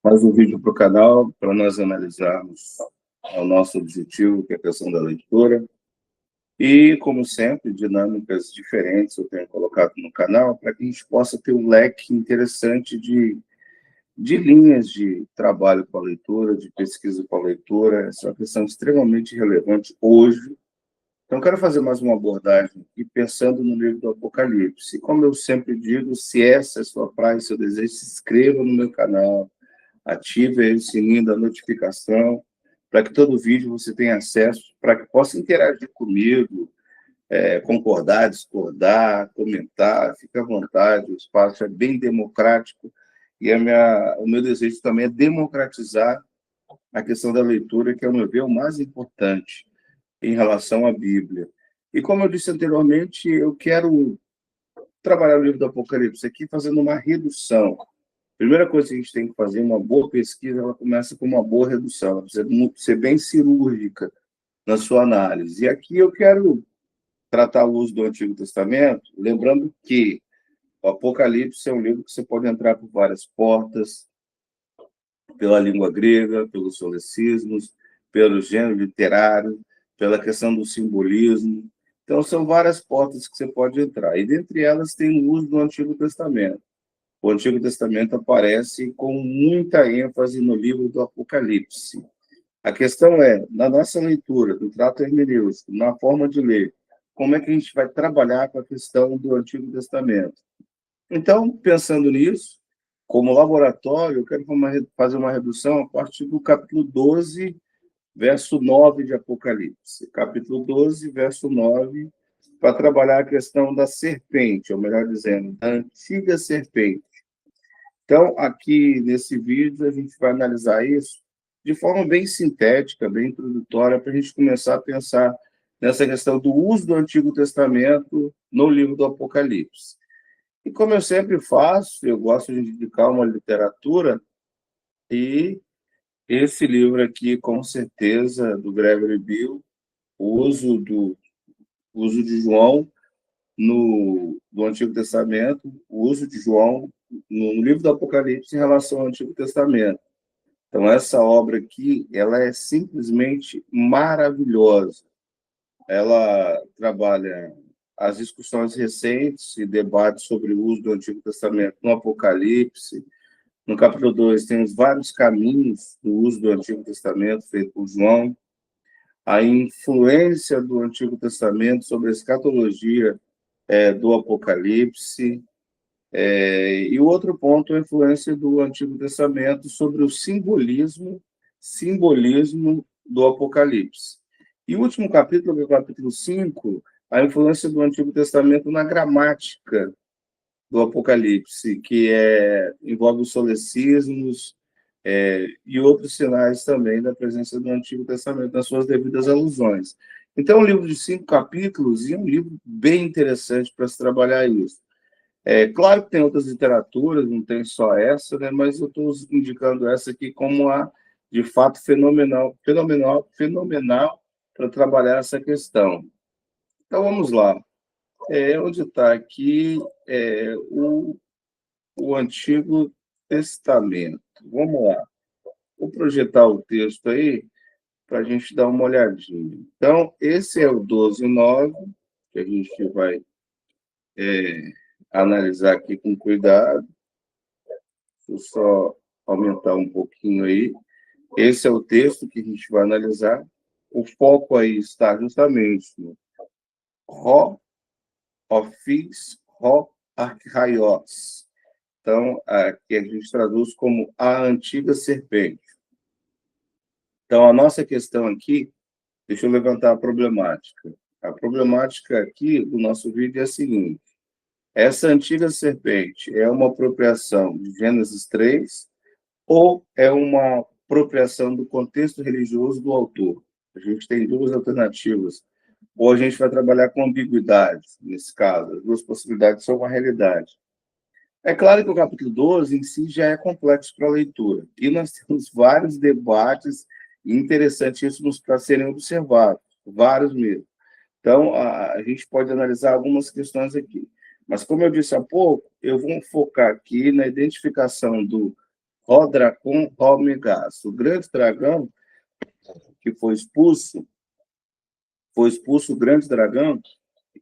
Mais um vídeo para o canal para nós analisarmos o nosso objetivo, que é a questão da leitura. E, como sempre, dinâmicas diferentes eu tenho colocado no canal para que a gente possa ter um leque interessante de linhas de trabalho com a leitura, de pesquisa com a leitura. Essa é uma questão extremamente relevante hoje. Então, quero fazer mais uma abordagem aqui, pensando no livro do Apocalipse. Como eu sempre digo, se essa é a sua praia, seu desejo, se inscreva no meu canal, ative aí o sininho da notificação, para que todo vídeo você tenha acesso, para que possa interagir comigo, concordar, discordar, comentar, fique à vontade, o espaço é bem democrático, e o meu desejo também é democratizar a questão da leitura, que, ao meu ver, é o mais importante em relação à Bíblia. E, como eu disse anteriormente, eu quero trabalhar o livro do Apocalipse aqui fazendo uma redução. Primeira coisa que a gente tem que fazer, uma boa pesquisa, ela começa com uma boa redução, ela precisa ser bem cirúrgica na sua análise. E aqui eu quero tratar o uso do Antigo Testamento, lembrando que o Apocalipse é um livro que você pode entrar por várias portas, pela língua grega, pelos solecismos, pelo gênero literário, pela questão do simbolismo. Então, são várias portas que você pode entrar. E, dentre elas, tem o uso do Antigo Testamento. O Antigo Testamento aparece com muita ênfase no livro do Apocalipse. A questão é, na nossa leitura, do trato hermenêutico, na forma de ler, como é que a gente vai trabalhar com a questão do Antigo Testamento? Então, pensando nisso, como laboratório, eu quero fazer uma redução a partir do capítulo 12, verso 9 de Apocalipse. Capítulo 12, verso 9, para trabalhar a questão da serpente, ou melhor dizendo, da antiga serpente. Então, aqui nesse vídeo, a gente vai analisar isso de forma bem sintética, bem introdutória, para a gente começar a pensar nessa questão do uso do Antigo Testamento no livro do Apocalipse. E como eu sempre faço, eu gosto de indicar uma literatura, e esse livro aqui, com certeza, do Gregory Bill, o uso de João no Antigo Testamento, o uso de João no livro do Apocalipse em relação ao Antigo Testamento. Então, essa obra aqui, ela é simplesmente maravilhosa. Ela trabalha as discussões recentes e debates sobre o uso do Antigo Testamento no Apocalipse. No capítulo 2, tem os vários caminhos do uso do Antigo Testamento feito por João, a influência do Antigo Testamento sobre a escatologia do Apocalipse, e o outro ponto é a influência do Antigo Testamento sobre o simbolismo do Apocalipse. E o último capítulo, que é o capítulo 5, a influência do Antigo Testamento na gramática do Apocalipse, que envolve os solecismos e outros sinais também da presença do Antigo Testamento, nas suas devidas alusões. Então, é um livro de 5 capítulos e é um livro bem interessante para se trabalhar isso. Claro que tem outras literaturas, não tem só essa, né? Mas eu estou indicando essa aqui como de fato, fenomenal para trabalhar essa questão. Então, vamos lá. Onde está aqui o Antigo Testamento. Vamos lá. Vou projetar o texto aí para a gente dar uma olhadinha. Então, esse é o 12:9, que a gente vai analisar aqui com cuidado. Deixa eu só aumentar um pouquinho aí. Esse é o texto que a gente vai analisar. O foco aí está justamente no Ró, Ofis, Ró, Archaios. Então, aqui a gente traduz como a antiga serpente. Então, a nossa questão aqui, deixa eu levantar a problemática. A problemática aqui do nosso vídeo é a seguinte: essa antiga serpente é uma apropriação de Gênesis 3 ou é uma apropriação do contexto religioso do autor? A gente tem duas alternativas. Ou a gente vai trabalhar com ambiguidade, nesse caso. As duas possibilidades são uma realidade. É claro que o capítulo 12 em si já é complexo para a leitura, e nós temos vários debates interessantíssimos para serem observados, vários mesmo. Então, a gente pode analisar algumas questões aqui. Mas, como eu disse há pouco, eu vou focar aqui na identificação do Ró Dracon, Ró Megas. O grande dragão que foi expulso o grande dragão,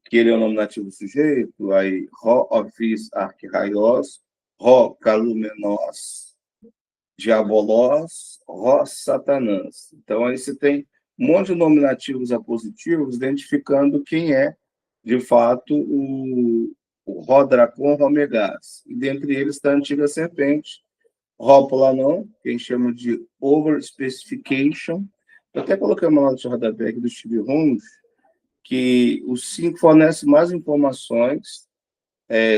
que ele é o nome nativo do sujeito, aí Ró Ofis Arquiraios, Ró Calumenos, Diabolos, Ró Satanás. Então, aí você tem um monte de nominativos apositivos identificando quem é, de fato, o Ró Dracon, Ró Megas. E dentre eles está a antiga serpente, Ró Polanon, que a gente chama de Over-Specification. Eu até coloquei uma nota de rodapé aqui do Steve Holmes, que o 5 fornece mais informações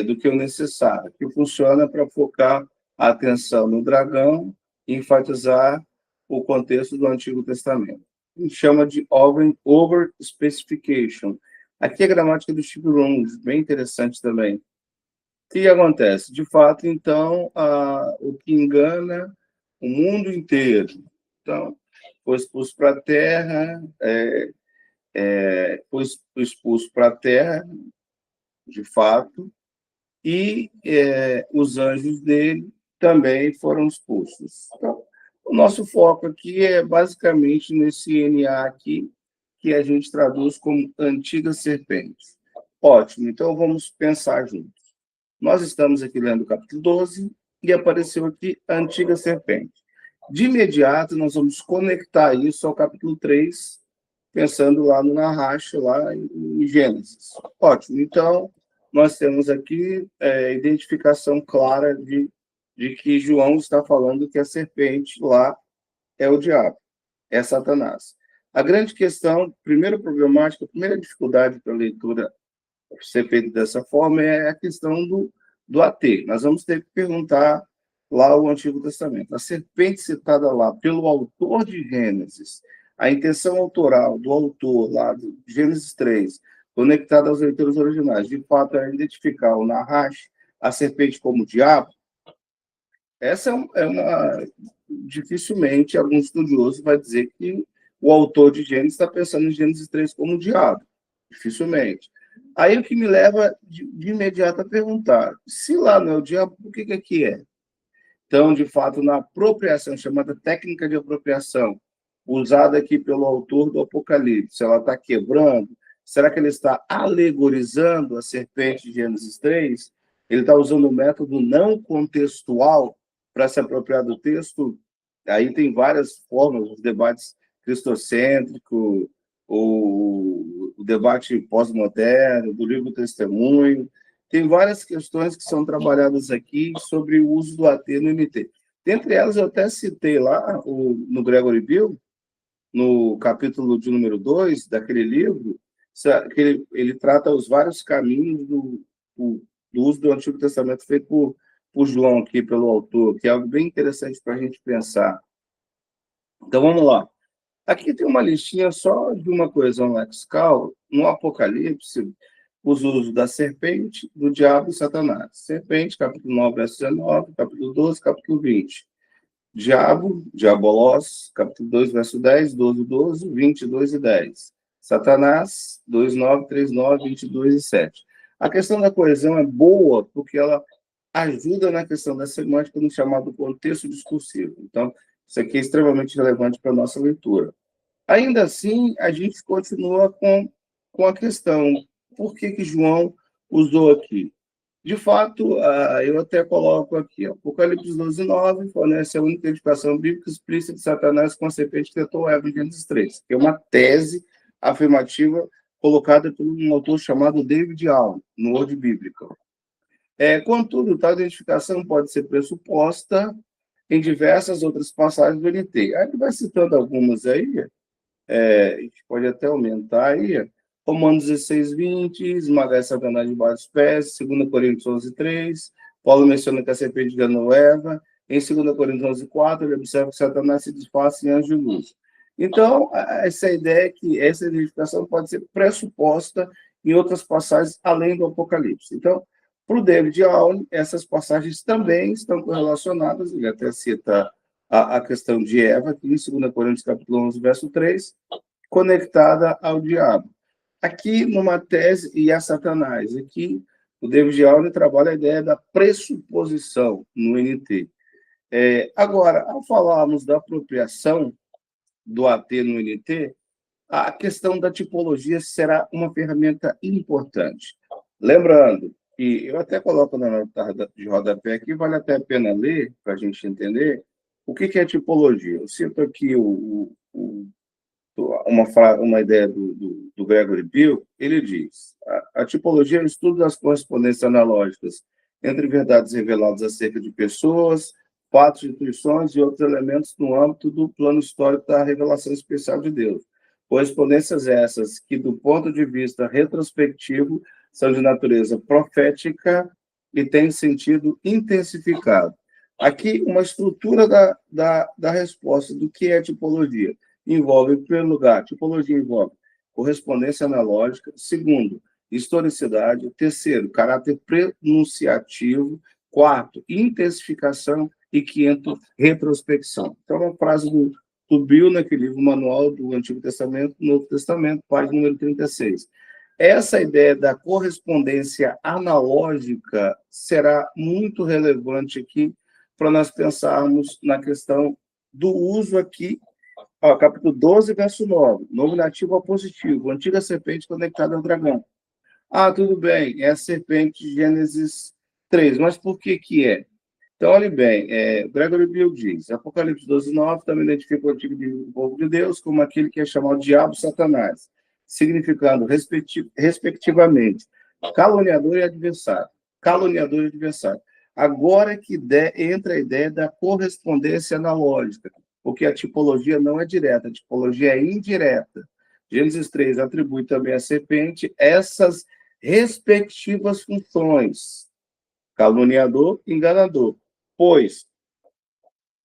do que o necessário, que funciona para focar a atenção no dragão e enfatizar o contexto do Antigo Testamento. A gente chama de over-specification. Aqui é a gramática do Steve Holmes, bem interessante também. O que acontece? De fato, então, o que engana o mundo inteiro. Então, foi expulso para a Terra, foi expulso para a Terra, de fato, e os anjos dele também foram expulsos. Então, o nosso foco aqui é basicamente nesse NA aqui, que a gente traduz como antiga serpente. Ótimo, então vamos pensar juntos. Nós estamos aqui lendo o capítulo 12 e apareceu aqui a antiga serpente. De imediato, nós vamos conectar isso ao capítulo 3, pensando lá no Nahash, lá em Gênesis. Ótimo, então nós temos aqui identificação clara de que João está falando que a serpente lá é o diabo, é Satanás. A grande questão, primeira problemática, a primeira dificuldade para a leitura ser feita dessa forma é a questão do AT. Nós vamos ter que perguntar lá o Antigo Testamento. A serpente citada lá pelo autor de Gênesis, a intenção autoral do autor lá de Gênesis 3, conectada aos leitores originais, de fato é identificar o Nahash, a serpente como diabo. Essa é uma... Dificilmente algum estudioso vai dizer que o autor de Gênesis está pensando em Gênesis 3 como diabo. Dificilmente. Aí o que me leva de imediato a perguntar, se lá não é o diabo, por que aqui é? Então, de fato, na apropriação, chamada técnica de apropriação, usada aqui pelo autor do Apocalipse, ela está quebrando? Será que ele está alegorizando a serpente de Gênesis 3? Ele está usando o método não contextual para se apropriar do texto? Aí tem várias formas, os debates cristocêntricos, o debate pós-moderno, do livro Testemunho. Tem várias questões que são trabalhadas aqui sobre o uso do AT no NT. Dentre elas, eu até citei lá no Gregory Bill, no capítulo de número 2 daquele livro, que ele trata os vários caminhos do uso do Antigo Testamento feito por João aqui, pelo autor, que é algo bem interessante para a gente pensar. Então, vamos lá. Aqui tem uma listinha só de uma coesão lexical. No Apocalipse, os usos da serpente, do diabo e Satanás. Serpente, capítulo 9, verso 19, capítulo 12, capítulo 20. Diabo, diabolos, capítulo 2, verso 10, 12, 12, 22 e 10. Satanás, 2, 9, 3, 9, 22 e 7. A questão da coesão é boa porque ela ajuda na questão da semântica no chamado contexto discursivo. Então, isso aqui é extremamente relevante para a nossa leitura. Ainda assim, a gente continua com a questão, por que João usou aqui? De fato, eu até coloco aqui, Apocalipse 12, 9, fornece a única identificação bíblica explícita de Satanás com a serpente que tentou Eva em Gênesis 3, que é uma tese afirmativa colocada por um autor chamado David Allen, no Word Bíblica. Contudo, tal identificação pode ser pressuposta em diversas outras passagens do NT. Aí ele vai citando algumas aí, a gente pode até aumentar aí, Romanos 16, 20, esmagar Satanás debaixo dos pés, 2 Coríntios 11, 3, Paulo menciona que a serpente enganou Eva, em 2 Coríntios 11, 4, ele observa que Satanás se disfarça em anjo de luz. Então, essa ideia é que essa identificação pode ser pressuposta em outras passagens além do Apocalipse. Então, para o David Allen, essas passagens também estão correlacionadas, ele até cita a questão de Eva, aqui em 2 Coríntios capítulo 11, verso 3, conectada ao diabo. Aqui, numa tese, e a Satanás. Aqui, o David Allen trabalha a ideia da pressuposição no NT. Agora, ao falarmos da apropriação do AT no NT, a questão da tipologia será uma ferramenta importante. Lembrando, e eu até coloco na nota de rodapé aqui, vale até a pena ler, para a gente entender o que é tipologia. Eu cito aqui uma ideia do Gregory Bill. Ele diz: a tipologia é o estudo das correspondências analógicas entre verdades reveladas acerca de pessoas, fatos, instituições e outros elementos no âmbito do plano histórico da revelação especial de Deus. Correspondências essas que, do ponto de vista retrospectivo, são de natureza profética e têm sentido intensificado. Aqui, uma estrutura da resposta do que é tipologia. Envolve, em primeiro lugar, tipologia envolve correspondência analógica. Segundo, historicidade. Terceiro, caráter prenunciativo. Quarto, intensificação. E quinto, retrospecção. Então, uma frase do Bill, naquele livro Manual do Antigo Testamento, Novo Testamento, página número 36. Essa ideia da correspondência analógica será muito relevante aqui para nós pensarmos na questão do uso aqui, capítulo 12, verso 9, nominativo positivo, antiga serpente conectada ao dragão. Tudo bem, é a serpente de Gênesis 3, mas por que que é? Então, olhe bem, Gregory Bill diz, Apocalipse 12, 9 também identifica o antigo povo de Deus como aquele que é chamado diabo Satanás, significando, respectivamente, caluniador e adversário. Caluniador e adversário. Agora que entra a ideia da correspondência analógica, porque a tipologia não é direta, a tipologia é indireta. Gênesis 3 atribui também à serpente essas respectivas funções. Caluniador, enganador. Pois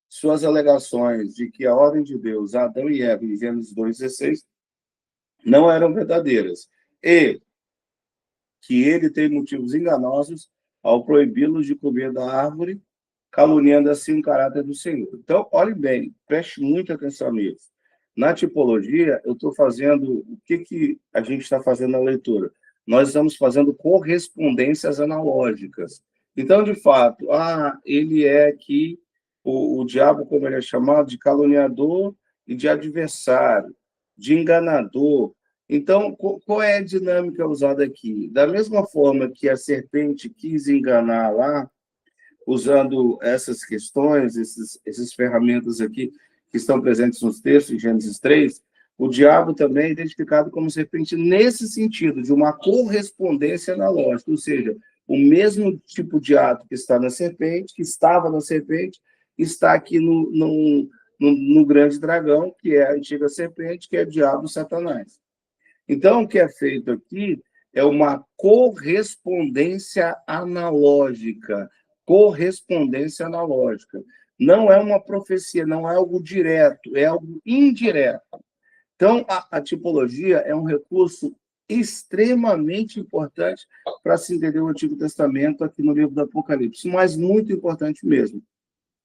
suas alegações de que a ordem de Deus, Adão e Eva, em Gênesis 2,16, não eram verdadeiras, e que ele tem motivos enganosos ao proibi-los de comer da árvore, caluniando assim o caráter do Senhor. Então, olhe bem, preste muita atenção nisso. Na tipologia, eu estou fazendo... O que a gente está fazendo na leitura? Nós estamos fazendo correspondências analógicas. Então, de fato, ele é aqui o diabo, como ele é chamado, de caluniador e de adversário, de enganador. Então, qual é a dinâmica usada aqui? Da mesma forma que a serpente quis enganar lá, usando essas questões, essas ferramentas aqui que estão presentes nos textos, em Gênesis 3, o diabo também é identificado como serpente nesse sentido, de uma correspondência analógica, ou seja, o mesmo tipo de ato que está na serpente, que estava na serpente, está aqui no grande dragão, que é a antiga serpente, que é o diabo Satanás. Então, o que é feito aqui é uma correspondência analógica. Correspondência analógica. Não é uma profecia, não é algo direto, é algo indireto. Então, a tipologia é um recurso extremamente importante para se entender o Antigo Testamento aqui no livro do Apocalipse, mas muito importante mesmo.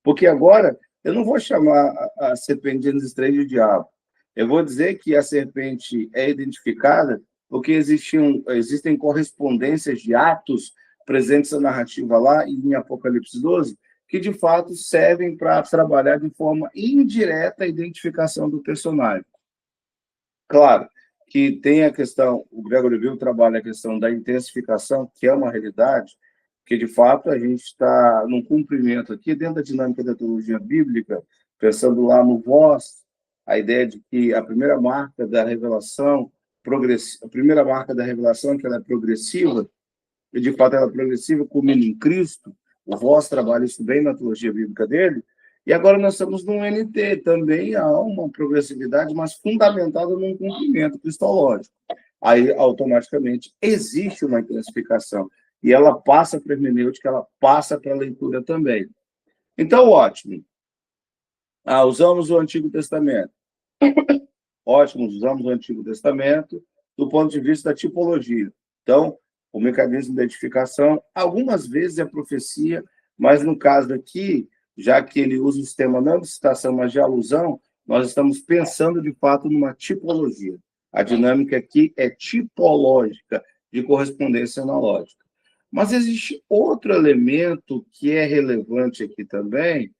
Porque agora, eu não vou chamar a serpente de Gênesis 3 de diabo. Eu vou dizer que a serpente é identificada porque existem correspondências de atos presentes na narrativa lá e em Apocalipse 12, que de fato servem para trabalhar de forma indireta a identificação do personagem. Claro que tem a questão, o Gregory Bill trabalha a questão da intensificação, que é uma realidade, que de fato a gente está num cumprimento aqui, dentro da dinâmica da teologia bíblica, pensando lá no vós, a ideia de que a primeira marca da revelação, a primeira marca da revelação é que ela é progressiva, e de fato ela é progressiva, culmina em Cristo. O vós trabalha isso bem na teologia bíblica dele. E agora nós estamos num NT, também há uma progressividade, mas fundamentada num cumprimento cristológico. Aí, automaticamente, existe uma intensificação. E ela passa para a hermenêutica, ela passa para a leitura também. Então, ótimo. Usamos o Antigo Testamento. Ótimo, usamos o Antigo Testamento do ponto de vista da tipologia. Então, o mecanismo de identificação, algumas vezes é profecia, mas no caso aqui, já que ele usa o sistema não de citação, mas de alusão, nós estamos pensando, de fato, numa tipologia. A dinâmica aqui é tipológica, de correspondência analógica. Mas existe outro elemento que é relevante aqui também,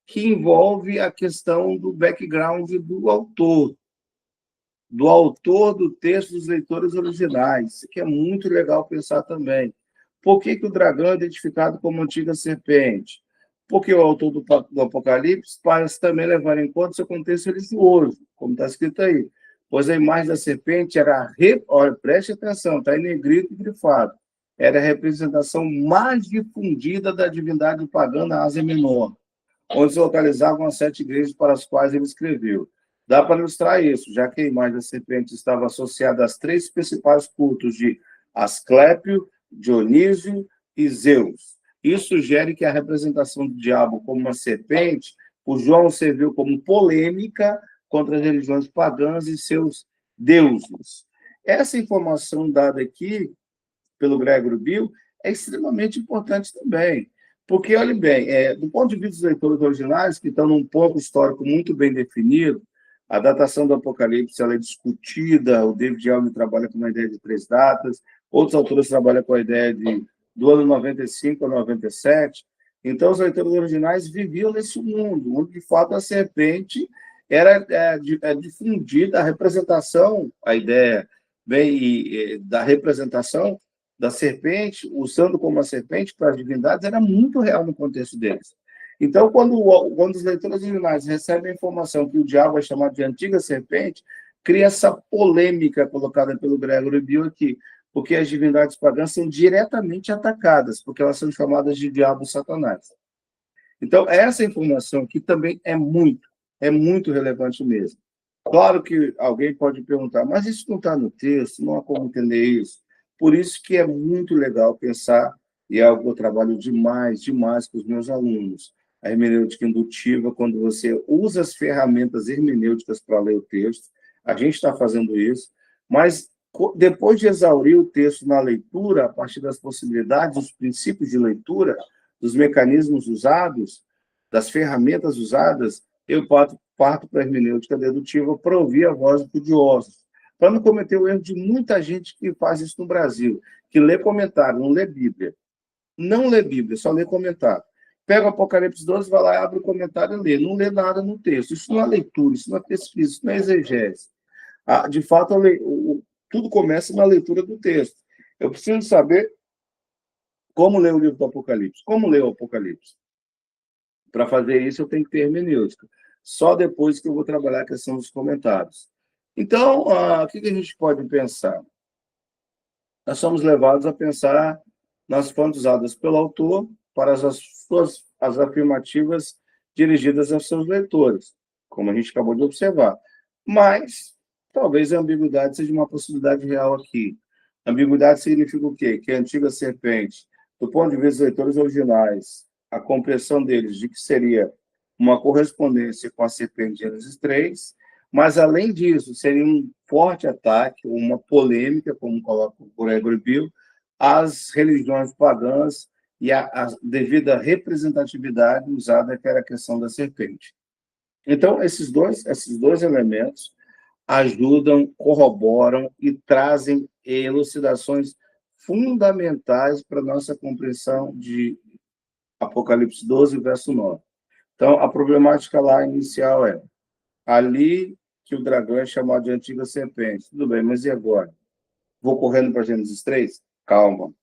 que envolve a questão do background do autor do texto dos leitores originais, que é muito legal pensar também. Por que o dragão é identificado como antiga serpente? Porque o autor do Apocalipse parece também levar em conta seu contexto religioso, como está escrito aí. Pois a imagem da serpente era, olha, preste atenção, está em negrito e grifado, era a representação mais difundida da divindade pagã na Ásia Menor, onde se localizavam as 7 igrejas para as quais ele escreveu. Dá para ilustrar isso, já que a imagem da serpente estava associada às 3 principais cultos de Asclépio, Dionísio e Zeus. Isso sugere que a representação do diabo como uma serpente, por João serviu como polêmica contra as religiões pagãs e seus deuses. Essa informação dada aqui pelo Gregory Bill é extremamente importante também, porque, olhe bem, do ponto de vista dos leitores originais, que estão num ponto histórico muito bem definido, a datação do Apocalipse ela é discutida, o David Allen trabalha com uma ideia de 3 datas, outros autores trabalham com a ideia do ano 95 a 97. Então, os leitores originais viviam nesse mundo, onde, de fato, a serpente era difundida, a representação, a ideia da representação da serpente, usando como a serpente para as divindades, era muito real no contexto deles. Então, quando os leitores originais recebem a informação que o diabo é chamado de antiga serpente, cria essa polêmica colocada pelo Gregory Bill aqui, porque as divindades pagãs são diretamente atacadas, porque elas são chamadas de diabo e satanás. Então, essa informação aqui também é muito relevante mesmo. Claro que alguém pode perguntar, mas isso não está no texto, não há como entender isso. Por isso que é muito legal pensar, e é algo que eu trabalho demais com os meus alunos, a hermenêutica indutiva, quando você usa as ferramentas hermenêuticas para ler o texto, a gente está fazendo isso, mas depois de exaurir o texto na leitura, a partir das possibilidades, dos princípios de leitura, dos mecanismos usados, das ferramentas usadas, eu parto para a hermenêutica dedutiva para ouvir a voz dos estudiosos, para não cometer o erro de muita gente que faz isso no Brasil, que lê comentário, não lê Bíblia. Não lê Bíblia, só lê comentário. Pega o Apocalipse 12, vai lá, abre o comentário e lê. Não lê nada no texto. Isso não é leitura, isso não é pesquisa, isso não é exegese. De fato, tudo começa na leitura do texto. Eu preciso saber como ler o livro do Apocalipse. Como ler o Apocalipse? Para fazer isso, eu tenho que ter hermenêutica. Só depois que eu vou trabalhar a questão dos comentários. Então, o que a gente pode pensar? Nós somos levados a pensar nas fontes usadas pelo autor para as afirmativas dirigidas aos seus leitores, como a gente acabou de observar. Mas, talvez a ambiguidade seja uma possibilidade real aqui. Ambiguidade significa o quê? Que a antiga serpente, do ponto de vista dos leitores originais, a compreensão deles de que seria uma correspondência com a serpente de Gênesis 3, mas, além disso, seria um forte ataque, uma polêmica, como coloca o Gregory Bill, às religiões pagãs e a devida representatividade usada, que era a questão da serpente. Então, esses dois elementos ajudam, corroboram e trazem elucidações fundamentais para a nossa compreensão de Apocalipse 12, verso 9. Então, a problemática lá inicial é ali que o dragão é chamado de antiga serpente. Tudo bem, mas e agora? Vou correndo para Gênesis 3? Calma.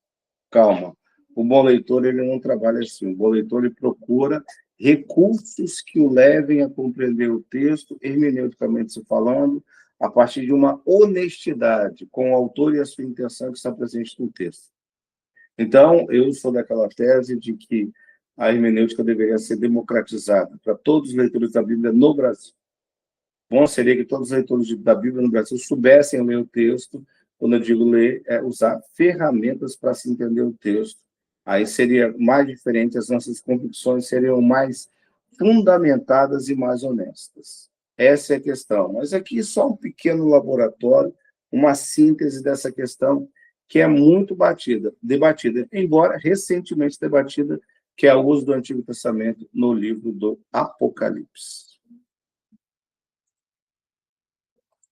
O bom leitor, ele não trabalha assim. O bom leitor, ele procura recursos que o levem a compreender o texto, hermeneuticamente se falando, a partir de uma honestidade com o autor e a sua intenção que está presente no texto. Então, eu sou daquela tese de que a hermenêutica deveria ser democratizada para todos os leitores da Bíblia no Brasil. Bom seria que todos os leitores da Bíblia no Brasil soubessem ler o texto. Quando eu digo ler, é usar ferramentas para se entender o texto. Aí seria mais diferente, as nossas convicções seriam mais fundamentadas e mais honestas. Essa é a questão. Mas aqui só um pequeno laboratório, uma síntese dessa questão que é muito debatida, embora recentemente debatida, que é o uso do Antigo Testamento no livro do Apocalipse.